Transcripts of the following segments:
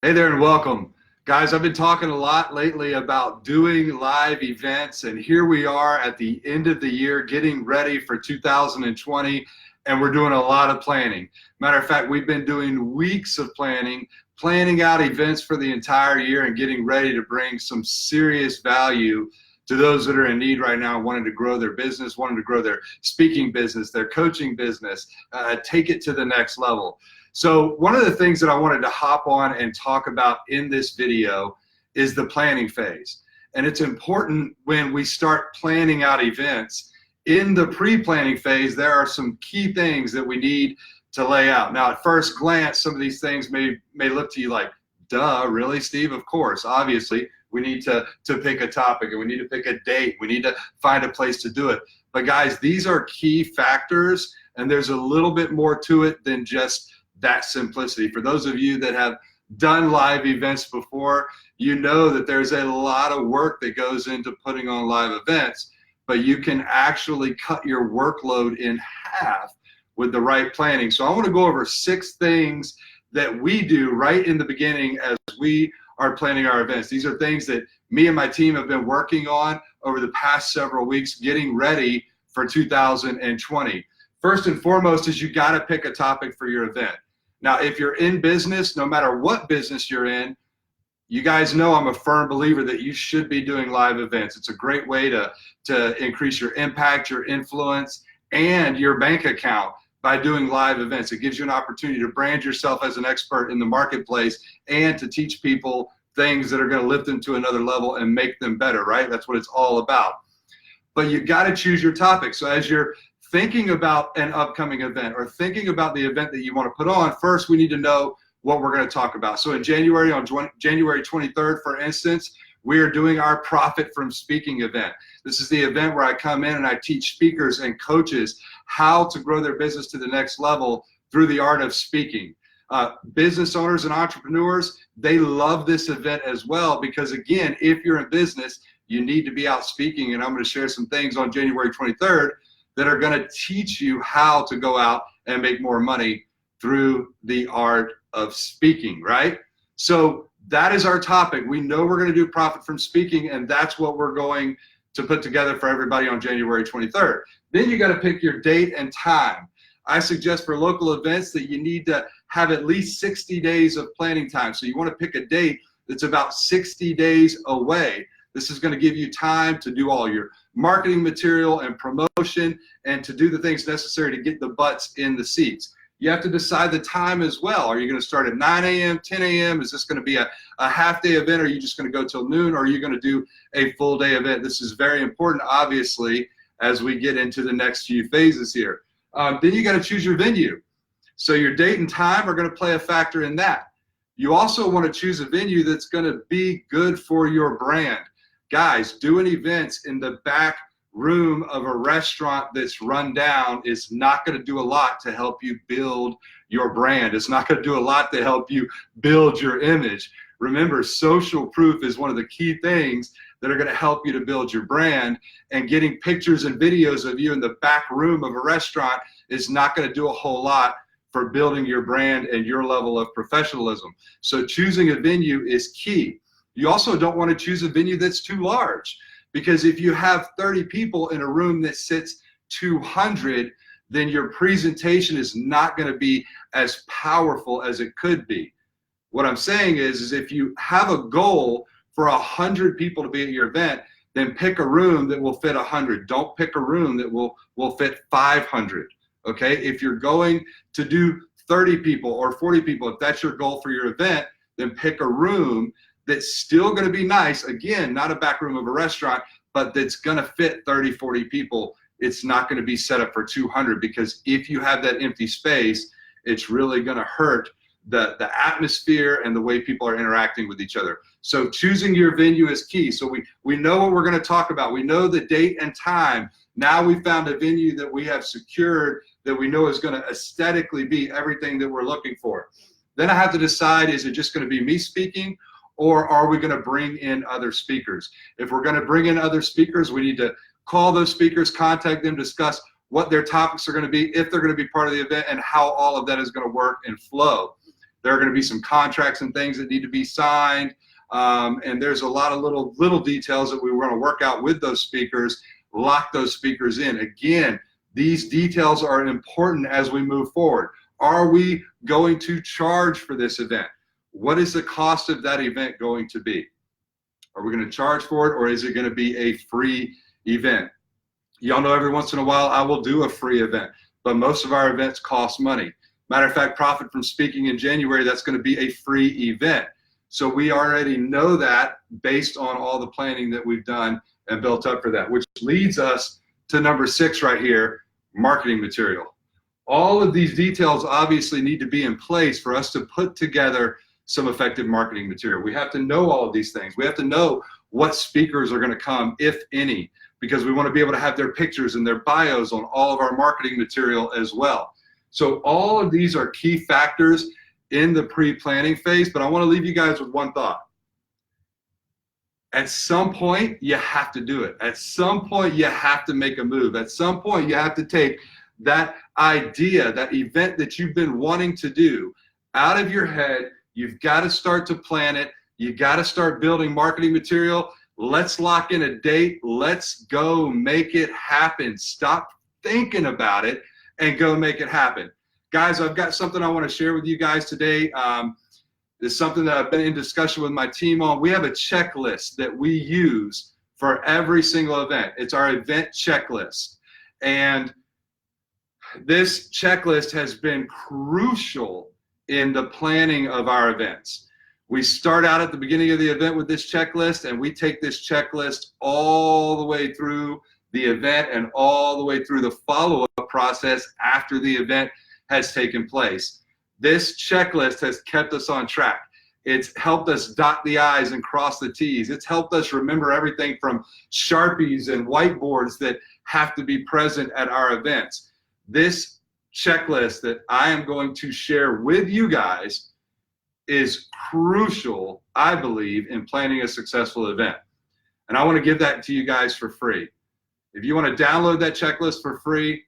Hey there and welcome. Guys, I've been talking a lot lately about doing live events, and here we are at the end of the year getting ready for 2020, and we're doing a lot of planning. Matter of fact, we've been doing weeks of planning out events for the entire year and getting ready to bring some serious value to those that are in need right now, wanting to grow their business, wanting to grow their speaking business, their coaching business, take it to the next level. So one of the things that I wanted to hop on and talk about in this video is the planning phase. And it's important when we start planning out events. In the pre-planning phase, there are some key things that we need to lay out. Now, at first glance, some of these things may look to you like, duh, really, Steve? Of course, obviously, we need to pick a topic, and we need to pick a date. We need to find a place to do it. But guys, these are key factors, and there's a little bit more to it than just that simplicity. For those of you that have done live events before, you know that there's a lot of work that goes into putting on live events, but you can actually cut your workload in half with the right planning. So I want to go over 6 things that we do right in the beginning as we are planning our events. These are things that me and my team have been working on over the past several weeks, getting ready for 2020. First and foremost is you got to pick a topic for your event. Now, if you're in business, no matter what business you're in, you guys know I'm a firm believer that you should be doing live events. It's a great way to increase your impact, your influence, and your bank account by doing live events. It gives you an opportunity to brand yourself as an expert in the marketplace and to teach people things that are going to lift them to another level and make them better, right? That's what it's all about. But you got to choose your topic. So as you're thinking about an upcoming event or thinking about the event that you want to put on, first we need to know what we're going to talk about. So in January, on January 23rd, for instance, we are doing our Profit from Speaking event. This is the event where I come in and I teach speakers and coaches how to grow their business to the next level through the art of speaking. Business owners and entrepreneurs, they love this event as well because, again, if you're in business, you need to be out speaking, and I'm going to share some things on January 23rd that are going to teach you how to go out and make more money through the art of speaking, right? So that is our topic. We know we're going to do Profit from Speaking, and that's what we're going to put together for everybody on January 23rd. Then you got to pick your date and time. I suggest for local events that you need to have at least 60 days of planning time. So you want to pick a date that's about 60 days away. This is going to give you time to do all your marketing material and promotion and to do the things necessary to get the butts in the seats. You have to decide the time as well. Are you going to start at 9 a.m., 10 a.m.? Is this going to be a half-day event? Or are you just going to go till noon? Or are you going to do a full-day event? This is very important, obviously, as we get into the next few phases here. Then you got to choose your venue. So your date and time are going to play a factor in that. You also want to choose a venue that's going to be good for your brand. Guys, doing events in the back room of a restaurant that's run down is not going to do a lot to help you build your brand. It's not going to do a lot to help you build your image. Remember, social proof is one of the key things that are going to help you to build your brand, and getting pictures and videos of you in the back room of a restaurant is not going to do a whole lot for building your brand and your level of professionalism. So choosing a venue is key. You also don't want to choose a venue that's too large, because if you have 30 people in a room that sits 200, then your presentation is not going to be as powerful as it could be. What I'm saying is if you have a goal for 100 people to be at your event, then pick a room that will fit 100. Don't pick a room that will fit 500. Okay? If you're going to do 30 people or 40 people, if that's your goal for your event, then pick a room that's still going to be nice. Again, not a back room of a restaurant, but that's going to fit 30, 40 people. It's not going to be set up for 200, because if you have that empty space, it's really going to hurt the atmosphere and the way people are interacting with each other. So choosing your venue is key. So we know what we're going to talk about. We know the date and time. Now we found a venue that we have secured that we know is going to aesthetically be everything that we're looking for. Then I have to decide, is it just going to be me speaking, or are we going to bring in other speakers? If we're going to bring in other speakers, we need to call those speakers, contact them, discuss what their topics are going to be, if they're going to be part of the event, and how all of that is going to work and flow. There are going to be some contracts and things that need to be signed. And there's a lot of little details that we want to work out with those speakers, lock those speakers in. Again, these details are important as we move forward. Are we going to charge for this event? What is the cost of that event going to be? Are we going to charge for it, or is it going to be a free event? Y'all know every once in a while I will do a free event, but most of our events cost money. Matter of fact, Profit from Speaking in January, that's going to be a free event. So we already know that based on all the planning that we've done and built up for that, which leads us to number 6 right here, marketing material. All of these details obviously need to be in place for us to put together some effective marketing material. We have to know all of these things. We have to know what speakers are going to come, if any, because we want to be able to have their pictures and their bios on all of our marketing material as well. So all of these are key factors in the pre-planning phase, but I want to leave you guys with one thought. At some point, you have to do it. At some point, you have to make a move. At some point, you have to take that idea, that event that you've been wanting to do out of your head. You've got to start to plan it. You got to start building marketing material. Let's lock in a date. Let's go make it happen. Stop thinking about it and go make it happen. Guys, I've got something I want to share with you guys today. It's something that I've been in discussion with my team on. We have a checklist that we use for every single event. It's our event checklist. And this checklist has been crucial in the planning of our events. We start out at the beginning of the event with this checklist, and we take this checklist all the way through the event and all the way through the follow-up process after the event has taken place. This checklist has kept us on track. It's helped us dot the I's and cross the T's. It's helped us remember everything from Sharpies and whiteboards that have to be present at our events. This checklist that I am going to share with you guys is crucial, I believe, in planning a successful event. And I want to give that to you guys for free. If you want to download that checklist for free,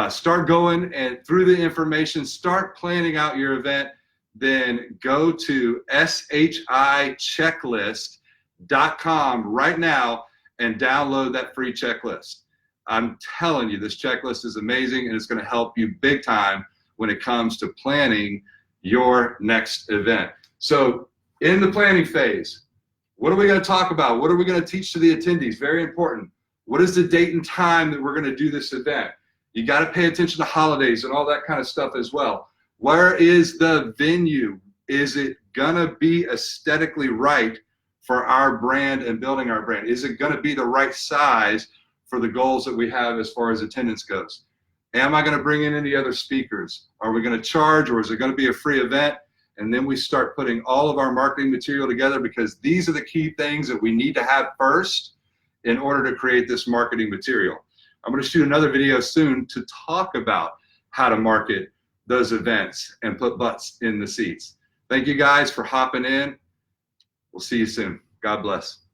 start going and through the information, start planning out your event, then go to shichecklist.com right now and download that free checklist. I'm telling you, this checklist is amazing, and it's going to help you big time when it comes to planning your next event. So in the planning phase, what are we going to talk about? What are we going to teach to the attendees? Very important. What is the date and time that we're going to do this event? You got to pay attention to holidays and all that kind of stuff as well. Where is the venue? Is it going to be aesthetically right for our brand and building our brand? Is it going to be the right size for the goals that we have as far as attendance goes? Am I going to bring in any other speakers? Are we going to charge, or is it going to be a free event? And then we start putting all of our marketing material together, because these are the key things that we need to have first in order to create this marketing material. I'm going to shoot another video soon to talk about how to market those events and put butts in the seats. Thank you guys for hopping in. We'll see you soon. God bless.